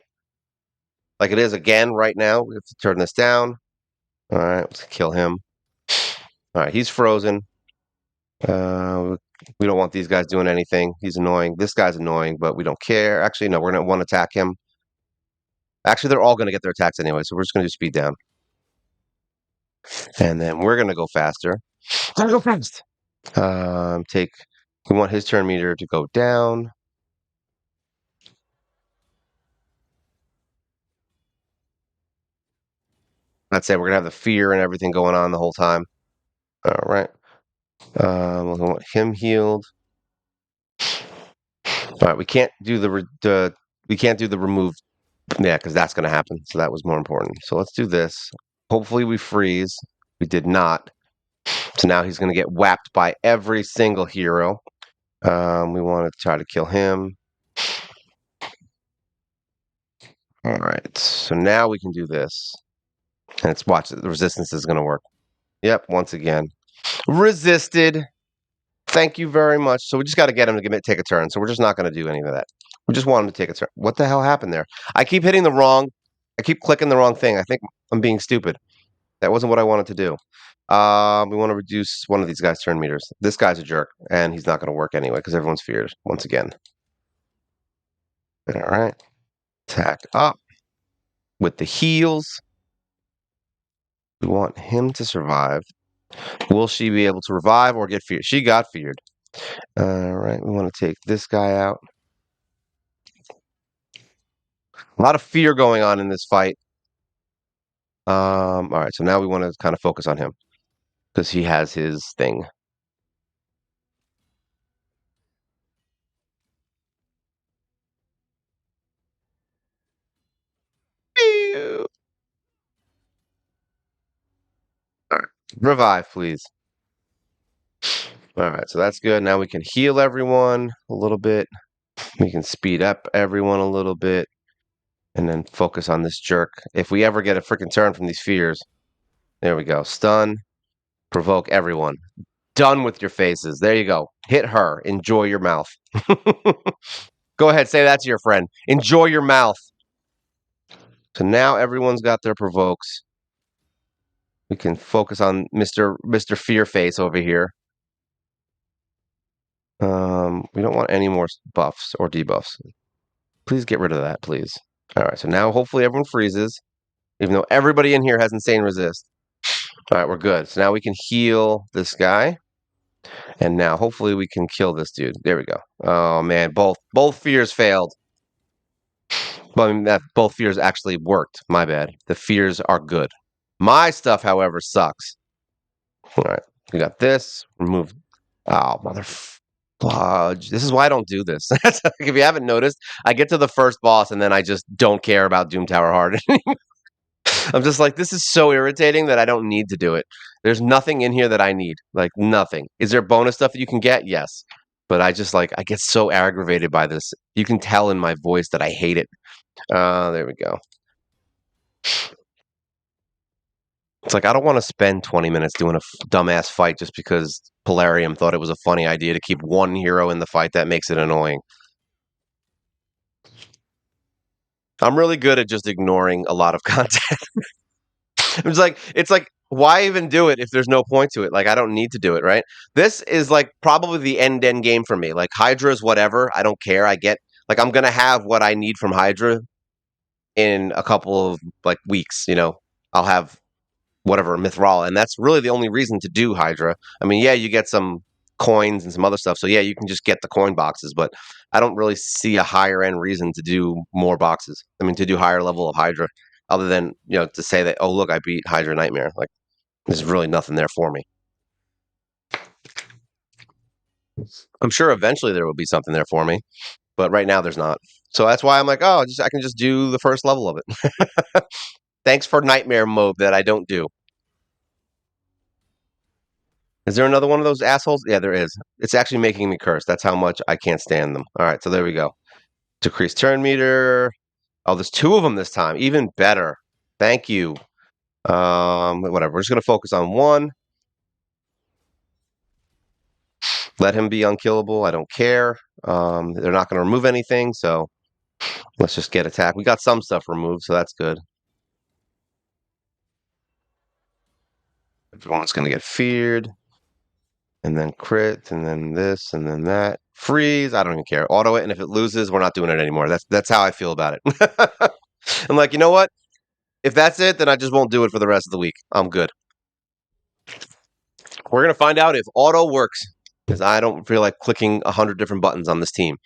like it is again right now. We have to turn this down. All right, let's kill him. All right, he's frozen. We don't want these guys doing anything. He's annoying. This guy's annoying, but we don't care. Actually, no, we're gonna want to attack him. Actually, they're all gonna get their attacks anyway, so we're just gonna do speed down, and then we're gonna go faster. Gotta go fast. Take. We want his turn meter to go down. That's it. We're gonna have the fear and everything going on the whole time. All right. We want him healed. All right. We can't do we can't do the remove. Yeah, because that's gonna happen. So that was more important. So let's do this. Hopefully we freeze. We did not. So now he's gonna get whapped by every single hero. We want to try to kill him. All right. So now we can do this. And it's watch the resistance is gonna work. Yep, once again. Resisted. Thank you very much. So we just got to get him to take a turn. So we're just not going to do any of that. We just want him to take a turn. What the hell happened there? I keep hitting the wrong. I keep clicking the wrong thing. I think I'm being stupid. That wasn't what I wanted to do. We want to reduce one of these guys' turn meters. This guy's a jerk, and he's not going to work anyway because everyone's feared once again. All right. Attack up with the heals. We want him to survive. Will she be able to revive or get feared? She got feared. All right. We want to take this guy out. A lot of fear going on in this fight. All right, so now we want to kind of focus on him because he has his thing. All right, revive, please. All right, so that's good. Now we can heal everyone a little bit. We can speed up everyone a little bit, and then focus on this jerk. If we ever get a freaking turn from these fears, there we go. Stun, provoke everyone. Done with your faces. There you go. Hit her. Enjoy your mouth. Go ahead, say that to your friend. Enjoy your mouth. So now everyone's got their provokes. We can focus on Mr. Fear Face over here. We don't want any more buffs or debuffs. Please get rid of that, please. All right, so now hopefully everyone freezes, even though everybody in here has insane resist. All right, we're good. So now we can heal this guy, and now hopefully we can kill this dude. There we go. Oh man, both fears failed. Well, I mean, that both fears actually worked. My bad. The fears are good. My stuff, however, sucks. All right, we got this. Remove. Oh, mother fudge. This is why I don't do this. If you haven't noticed, I get to the first boss and then I just don't care about Doom Tower Hard. I'm just like, this is so irritating that I don't need to do it. There's nothing in here that I need. Like, nothing. Is there bonus stuff that you can get? Yes. But I just like, I get so aggravated by this. You can tell in my voice that I hate it. There we go. It's like I don't want to spend 20 minutes doing a dumbass fight just because Polarium thought it was a funny idea to keep one hero in the fight. That makes it annoying. I'm really good at just ignoring a lot of content. It's like why even do it if there's no point to it? Like I don't need to do it, right? This is like probably the end game for me. Like Hydra's whatever, I don't care. I get like I'm gonna have what I need from Hydra in a couple of like weeks. I'll have whatever Mithril, and that's really the only reason to do Hydra. I mean, yeah, you get some coins and some other stuff, so yeah, you can just get the coin boxes, but I don't really see a higher end reason to do more boxes. I mean, to do higher level of Hydra, other than to say that, oh look, I beat Hydra Nightmare. Like, there's really nothing there for me. I'm sure eventually there will be something there for me, but right now there's not. So that's why I'm like, oh, I can just do the first level of it. Thanks for Nightmare mode that I don't do. Is there another one of those assholes? Yeah, there is. It's actually making me curse. That's how much I can't stand them. All right, so there we go. Decrease turn meter. Oh, there's two of them this time. Even better. Thank you. Whatever. We're just gonna focus on one. Let him be unkillable. I don't care. They're not gonna remove anything, so let's just get attacked. We got some stuff removed, so that's good. Everyone's gonna get feared. And then crit, and then this, and then that. Freeze. I don't even care. Auto it, and if it loses, we're not doing it anymore. That's how I feel about it. I'm like, you know what? If that's it, then I just won't do it for the rest of the week. I'm good. We're gonna find out if auto works because I don't feel like clicking 100 different buttons on this team.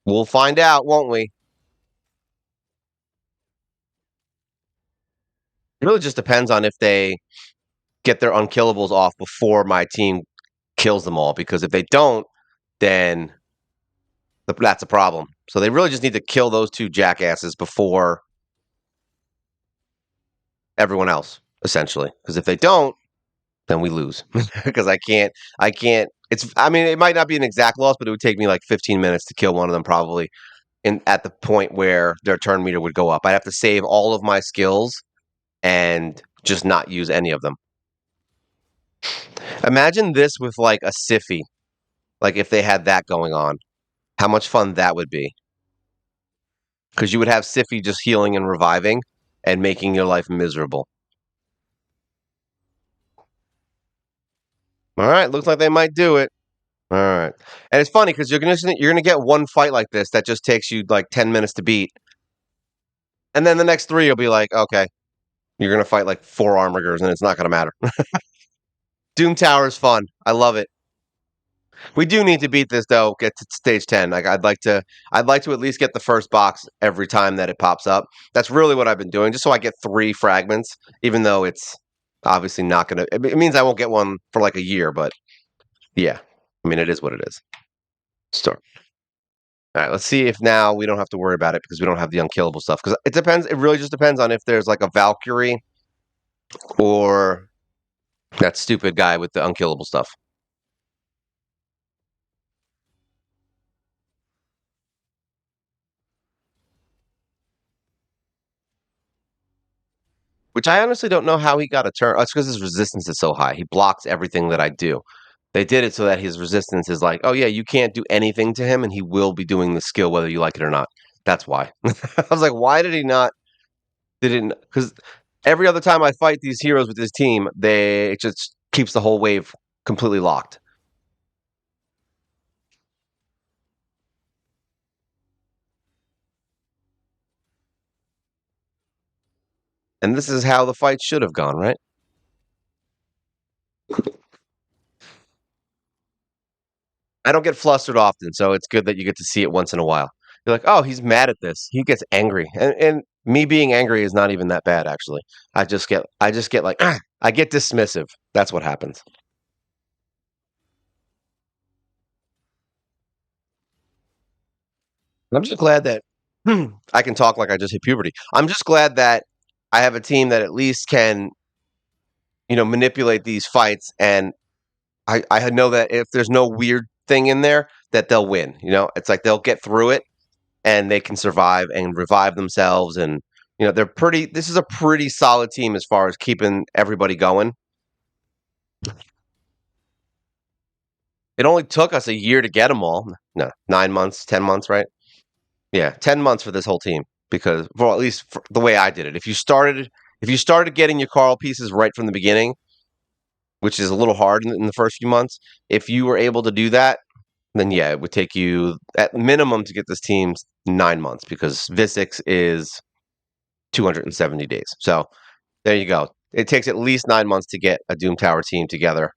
We'll find out, won't we? It really just depends on if they get their unkillables off before my team kills them all. Because if they don't, then that's a problem. So they really just need to kill those two jackasses before everyone else, essentially. Because if they don't, then we lose. Because I can't. I mean, it might not be an exact loss, but it would take me like 15 minutes to kill one of them, probably. At the point where their turn meter would go up, I'd have to save all of my skills and just not use any of them. Imagine this with like a Siffy, like if they had that going on, how much fun that would be. Because you would have Siffy just healing and reviving and making your life miserable. All right, looks like they might do it. All right, and it's funny because you're gonna get one fight like this that just takes you like 10 minutes to beat, and then the next three you'll be like, okay, you're gonna fight like 4 armorgers, and it's not gonna matter. Doom Tower is fun. I love it. We do need to beat this though. Get to stage 10. Like I'd like to at least get the first box every time that it pops up. That's really what I've been doing, just so I get 3 fragments. Even though it's obviously not gonna. It means I won't get one for like a year, but yeah. I mean, it is what it is. Start. All right. Let's see if now we don't have to worry about it because we don't have the unkillable stuff. Because it depends. It really just depends on if there's like a Valkyrie or that stupid guy with the unkillable stuff. which I honestly don't know how he got a turn. Oh, it's because his resistance is so high. He blocks everything that I do. They did it so that his resistance is like, oh yeah, you can't do anything to him, and he will be doing the skill whether you like it or not. That's why. I was like, why did he not? Didn't because every other time I fight these heroes with his team, they it just keeps the whole wave completely locked. And this is how the fight should have gone, right? I don't get flustered often, so it's good that you get to see it once in a while. You're like, oh, he's mad at this. He gets angry, and me being angry is not even that bad actually. I just get like I get dismissive. That's what happens. I'm just glad that I can talk like I just hit puberty. I'm just glad that I have a team that at least can, manipulate these fights, and I know that if there's no weird thing in there, that they'll win. It's like they'll get through it and they can survive and revive themselves, and they're pretty. This is a pretty solid team as far as keeping everybody going. It only took us a year to get them all. No, 9 months, 10 months, right? Yeah, 10 months for this whole team because, well, at least for the way I did it. If you started getting your Carl pieces right from the beginning, which is a little hard in the first few months, if you were able to do that, then yeah, it would take you at minimum to get this team 9 months because Visix is 270 days. So there you go. It takes at least 9 months to get a Doom Tower team together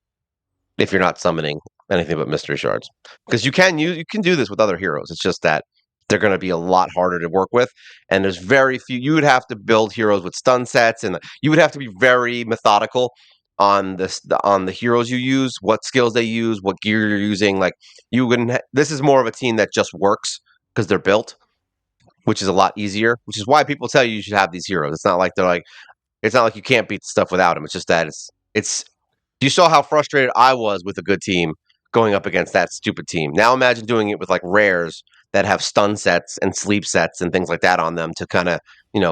if you're not summoning anything but mystery shards. Because you can do this with other heroes. It's just that they're going to be a lot harder to work with, and there's very few. You would have to build heroes with stun sets, and you would have to be very methodical on the heroes you use, what skills they use, what gear you're using. Like you wouldn't. This is more of a team that just works because they're built, which is a lot easier. Which is why people tell you should have these heroes. It's not like you can't beat stuff without him. It's just that it's you saw how frustrated I was with a good team going up against that stupid team. Now imagine doing it with like rares that have stun sets and sleep sets and things like that on them to kind of,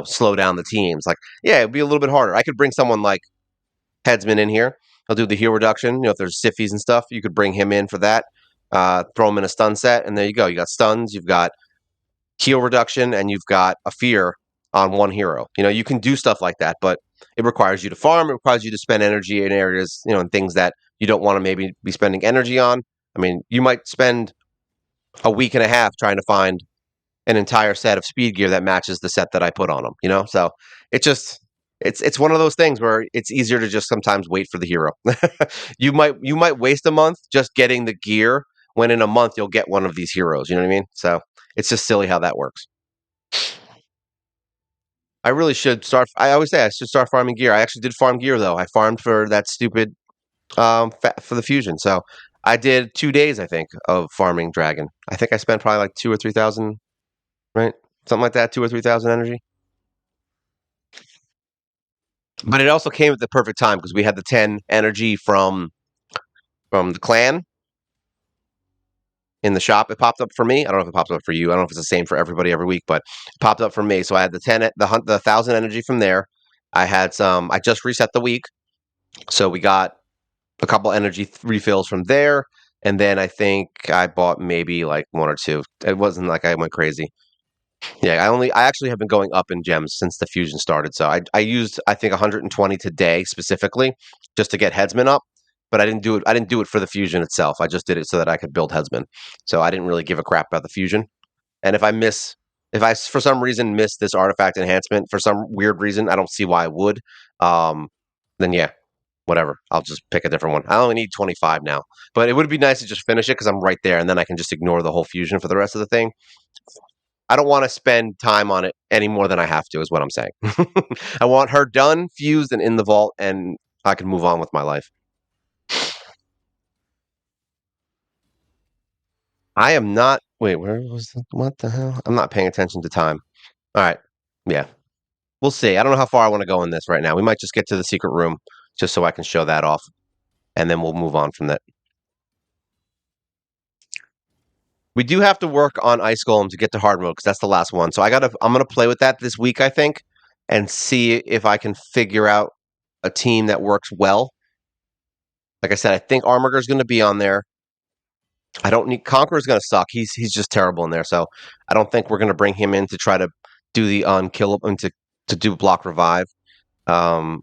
slow down the teams. Like, yeah, it'd be a little bit harder. I could bring someone like Headsman in here. He'll do the heal reduction. If there's siffies and stuff, you could bring him in for that. Throw him in a stun set, and there you go. You got stuns, you've got heal reduction, and you've got a fear on one hero. You can do stuff like that, but it requires you to farm. It requires you to spend energy in areas, and things that you don't want to maybe be spending energy on. I mean, you might spend a week and a half trying to find an entire set of speed gear that matches the set that I put on them. So it just it's one of those things where it's easier to just sometimes wait for the hero. You might waste a month just getting the gear when in a month you'll get one of these heroes. You know what I mean? So it's just silly how that works. I really should start. I always say I should start farming gear. I actually did farm gear though. I farmed for that stupid for the fusion. So I did 2 days, I think, of farming dragon. I think I spent probably like 2 or 3 thousand, right? Something like that, 2 or 3 thousand energy. But it also came at the perfect time because we had the 10 energy from the clan in the shop. It popped up for me. I don't know if it pops up for you. I don't know if it's the same for everybody every week, but it popped up for me. So I had the 1,000 energy from there. I had some. I just reset the week, so we got a couple energy refills from there, and then I think I bought maybe like one or two. It wasn't like I went crazy. Yeah, I actually have been going up in gems since the fusion started. So I used I think 120 today specifically just to get headsman up, but I didn't do it. I didn't do it for the fusion itself. I just did it so that I could build headsman. So I didn't really give a crap about the fusion. And if I for some reason miss this artifact enhancement for some weird reason, I don't see why I would. Um, then yeah, whatever. I'll just pick a different one. I only need 25 now, but it would be nice to just finish it because I'm right there, and then I can just ignore the whole fusion for the rest of the thing. I don't want to spend time on it any more than I have to, is what I'm saying. I want her done, fused, and in the vault, and I can move on with my life. I am not. Wait, where was what the hell? I'm not paying attention to time. All right. Yeah. We'll see. I don't know how far I want to go in this right now. We might just get to the secret room just so I can show that off, and then we'll move on from that. We do have to work on Ice Golem to get to hard mode because that's the last one. So I'm gonna play with that this week, I think, and see if I can figure out a team that works well. Like I said, I think Armiger's going to be on there. I don't need Conqueror's going to suck. He's just terrible in there. So I don't think we're going to bring him in to try to do the unkillable and to do block revive. Um,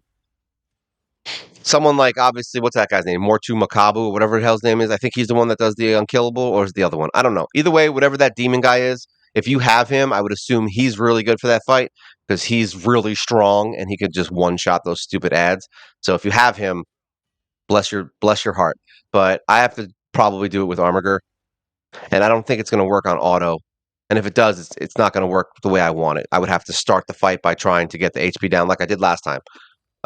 Someone like obviously what's that guy's name? Mortu Makabu, whatever the hell's name is. I think he's the one that does the unkillable, or is the other one? I don't know. Either way, whatever that demon guy is, if you have him, I would assume he's really good for that fight because he's really strong and he could just one shot those stupid ads. So if you have him, bless your heart. But I have to probably do it with Armiger, and I don't think it's going to work on auto. And if it does, it's not going to work the way I want it. I would have to start the fight by trying to get the HP down like I did last time.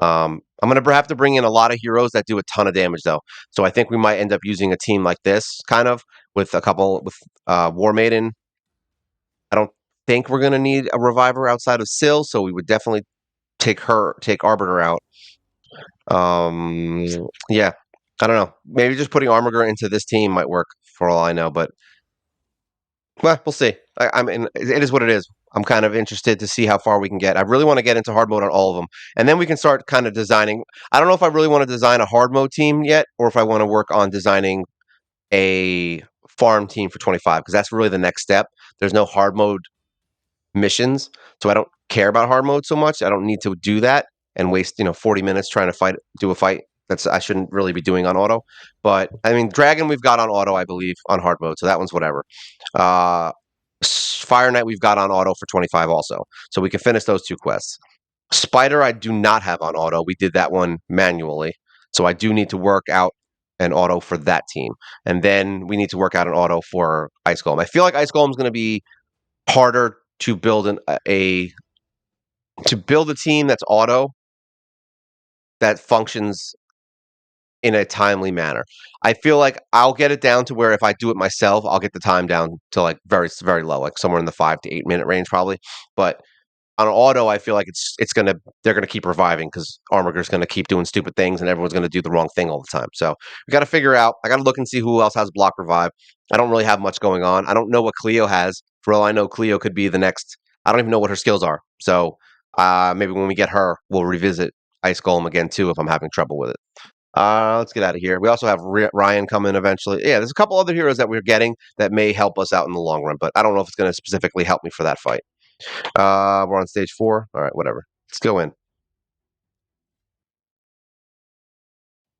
I'm going to have to bring in a lot of heroes that do a ton of damage, though. So I think we might end up using a team like this, kind of, with a couple with War Maiden. I don't think we're going to need a reviver outside of Syl, so we would definitely take Arbiter out. Um, yeah, I don't know. Maybe just putting Armiger into this team might work for all I know, but well, we'll see. I mean, it is what it is. I'm kind of interested to see how far we can get. I really want to get into hard mode on all of them, and then we can start kind of designing. I don't know if I really want to design a hard mode team yet, or if I want to work on designing a farm team for 25 because that's really the next step. There's no hard mode missions, so I don't care about hard mode so much. I don't need to do that and waste 40 minutes trying to do a fight. That's I shouldn't really be doing on auto. But I mean, Dragon we've got on auto, I believe, on hard mode, so that one's whatever. Uh, Fire Knight we've got on auto for 25 also, so we can finish those two quests. Spider I do not have on auto. We did that one manually, so I do need to work out an auto for that team, and then we need to work out an auto for Ice Golem. I feel like Ice Golem is going to be harder to build to build a team that's auto that functions in a timely manner. I feel like I'll get it down to where if I do it myself, I'll get the time down to like very very low, like somewhere in the 5 to 8 minute range probably. But on auto, I feel like they're gonna keep reviving because Armiger's gonna keep doing stupid things and everyone's gonna do the wrong thing all the time. So we gotta figure out. I gotta look and see who else has block revive. I don't really have much going on. I don't know what Cleo has. For all I know, Cleo could be the next. I don't even know what her skills are. So maybe when we get her, we'll revisit Ice Golem again too if I'm having trouble with it. Let's get out of here. We also have Ryan coming eventually. Yeah, there's a couple other heroes that we're getting that may help us out in the long run, but I don't know if it's going to specifically help me for that fight. We're on stage 4. All right, whatever. Let's go in. I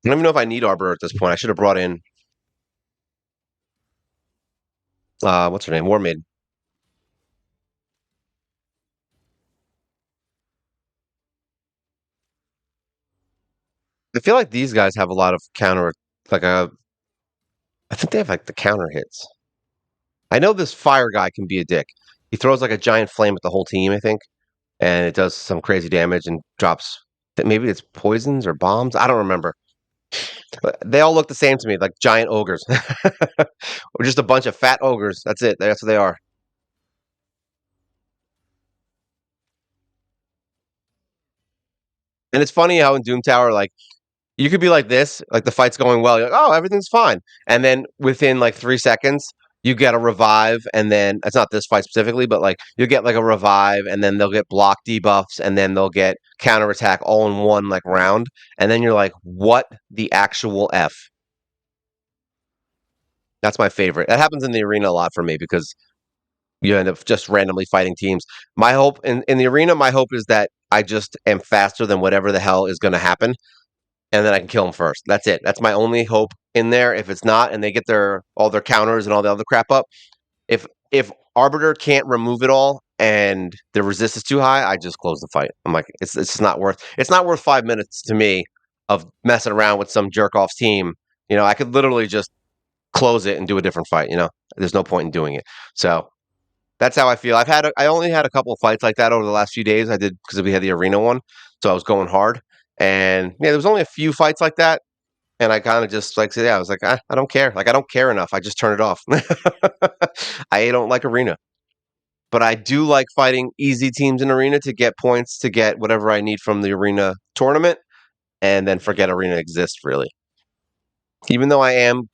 don't even know if I need Arbor at this point. I should have brought in what's her name? War Maiden. I feel like these guys have a lot of counter like I think they have like the counter hits. I know this fire guy can be a dick. He throws like a giant flame at the whole team, I think, and it does some crazy damage and drops maybe it's poisons or bombs. I don't remember. But they all look the same to me, like giant ogres. Or just a bunch of fat ogres. That's it. That's what they are. And it's funny how in Doom Tower, like you could be like this, like the fight's going well. You're like, oh, everything's fine. And then within like 3 seconds, you get a revive, and then it's not this fight specifically, but like you get like a revive, and then they'll get block debuffs, and then they'll get counterattack all in one like round. And then you're like, what the actual F? That's my favorite. That happens in the arena a lot for me because you end up just randomly fighting teams. My hope in the arena, my hope is that I just am faster than whatever the hell is going to happen, and then I can kill them first. That's it. That's my only hope in there. If it's not, and they get all their counters and all the other crap up, if Arbiter can't remove it all and the resist is too high, I just close the fight. I'm like, it's not worth 5 minutes to me of messing around with some jerk off's team. I could literally just close it and do a different fight. There's no point in doing it. So that's how I feel. I only had a couple of fights like that over the last few days. I did because we had the arena one, so I was going hard. And yeah, there was only a few fights like that, and I kind of just like said, yeah, I was like, I don't care. Like I don't care enough. I just turn it off. I don't like arena, but I do like fighting easy teams in arena to get points to get whatever I need from the arena tournament, and then forget arena exists really. Even though I'm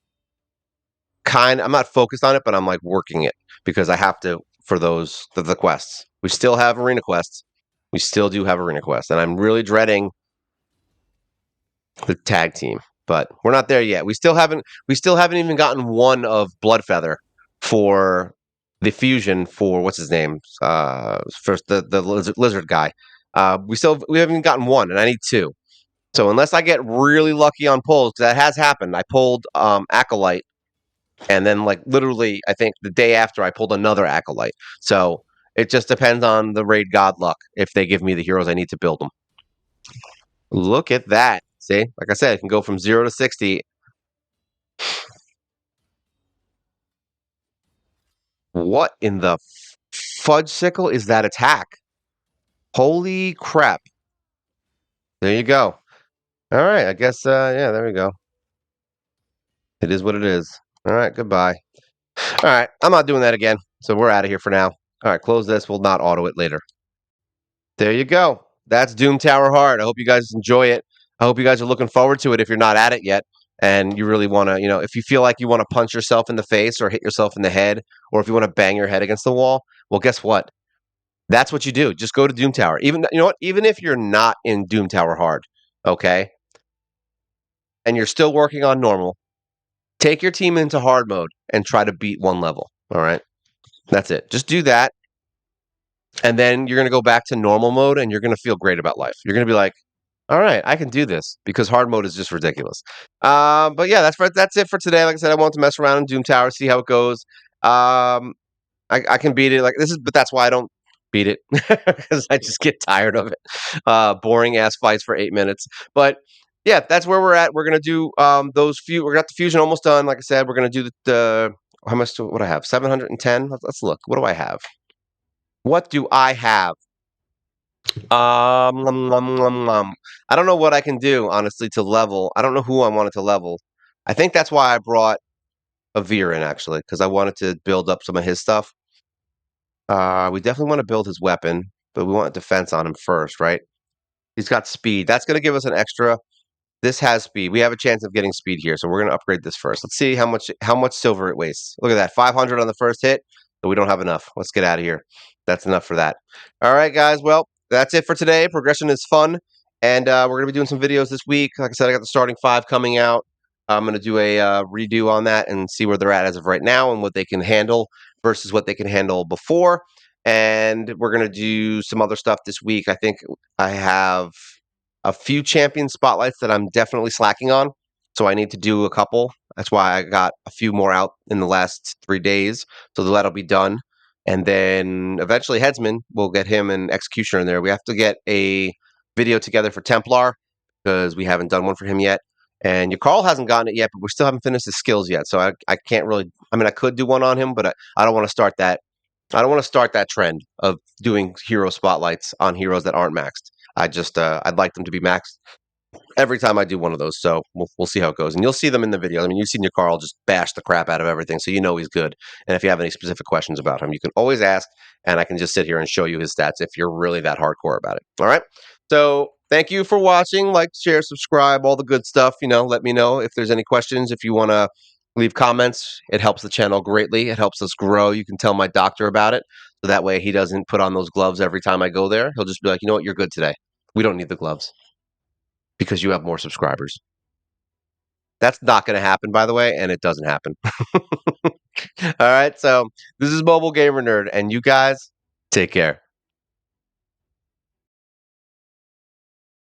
not focused on it, but I'm like working it because I have to for the quests. We still have arena quests. We still do have arena quests, and I'm really dreading the tag team, but we're not there yet. We still haven't even gotten one of Bloodfeather for the fusion for what's his name? First the lizard guy. We haven't even gotten one, and I need two. So unless I get really lucky on pulls, because that has happened, I pulled Acolyte, and then like literally, I think the day after I pulled another Acolyte. So it just depends on the raid god luck if they give me the heroes I need to build them. Look at that. See, like I said, it can go from 0 to 60. What in the fudge sickle is that attack? Holy crap. There you go. All right, I guess, yeah, there we go. It is what it is. All right, goodbye. All right, I'm not doing that again, so we're out of here for now. All right, close this. We'll not auto it later. There you go. That's Doom Tower Hard. I hope you guys enjoy it. I hope you guys are looking forward to it if you're not at it yet and you really want to, if you feel like you want to punch yourself in the face or hit yourself in the head, or if you want to bang your head against the wall, well, guess what? That's what you do. Just go to Doom Tower. Even you know what? Even if you're not in Doom Tower Hard, okay, and you're still working on normal, take your team into hard mode and try to beat one level. All right, that's it. Just do that, and then you're gonna go back to normal mode, and you're gonna feel great about life. You're gonna be like, all right, I can do this because hard mode is just ridiculous. But yeah, that's it for today. Like I said, I want to mess around in Doom Tower, see how it goes. I can beat it like this is, but that's why I don't beat it because I just get tired of it. Boring ass fights for 8 minutes. But yeah, that's where we're at. We're gonna do those few. We got the fusion almost done. Like I said, we're gonna do the how much? What I have? 710. Let's look. What do I have? What do I have? I don't know what I can do honestly to level. I don't know who I wanted to level. I think that's why I brought a Veer in actually because I wanted to build up some of his stuff. We definitely want to build his weapon, but we want defense on him first, right? He's got speed. That's going to give us an extra. This has speed. We have a chance of getting speed here, so we're going to upgrade this first. Let's see how much silver it wastes. Look at that, 500 on the first hit, but we don't have enough. Let's get out of here. That's enough for that. All right, guys. Well, that's it for today. Progression is fun, and we're going to be doing some videos this week. Like I said, I got the starting 5 coming out. I'm going to do a redo on that and see where they're at as of right now and what they can handle versus what they can handle before. And we're going to do some other stuff this week. I think I have a few champion spotlights that I'm definitely slacking on. So I need to do a couple. That's why I got a few more out in the last 3 days. So that'll be done. And then eventually Headsman, we'll get him an executioner in there. We have to get a video together for Templar because we haven't done one for him yet. And your Carl hasn't gotten it yet, but we still haven't finished his skills yet. So I can't really, I mean, I could do one on him, but I don't want to start that. I don't want to start that trend of doing hero spotlights on heroes that aren't maxed. I'd like them to be maxed every time I do one of those. So we'll see how it goes, and you'll see them in the video. I mean, you've seen your Carl just bash the crap out of everything, so you know he's good. And if you have any specific questions about him, you can always ask, and I can just sit here and show you his stats if you're really that hardcore about it. All right. So thank you for watching. Like, share, subscribe, all the good stuff. Let me know if there's any questions. If you want to leave comments, it helps the channel greatly. It helps us grow. You can tell my doctor about it, so that way he doesn't put on those gloves every time I go there. He'll just be like, you know what, you're good today. We don't need the gloves because you have more subscribers. That's not going to happen, by the way, and it doesn't happen. All right, so this is Mobile Gamer Nerd, and you guys take care.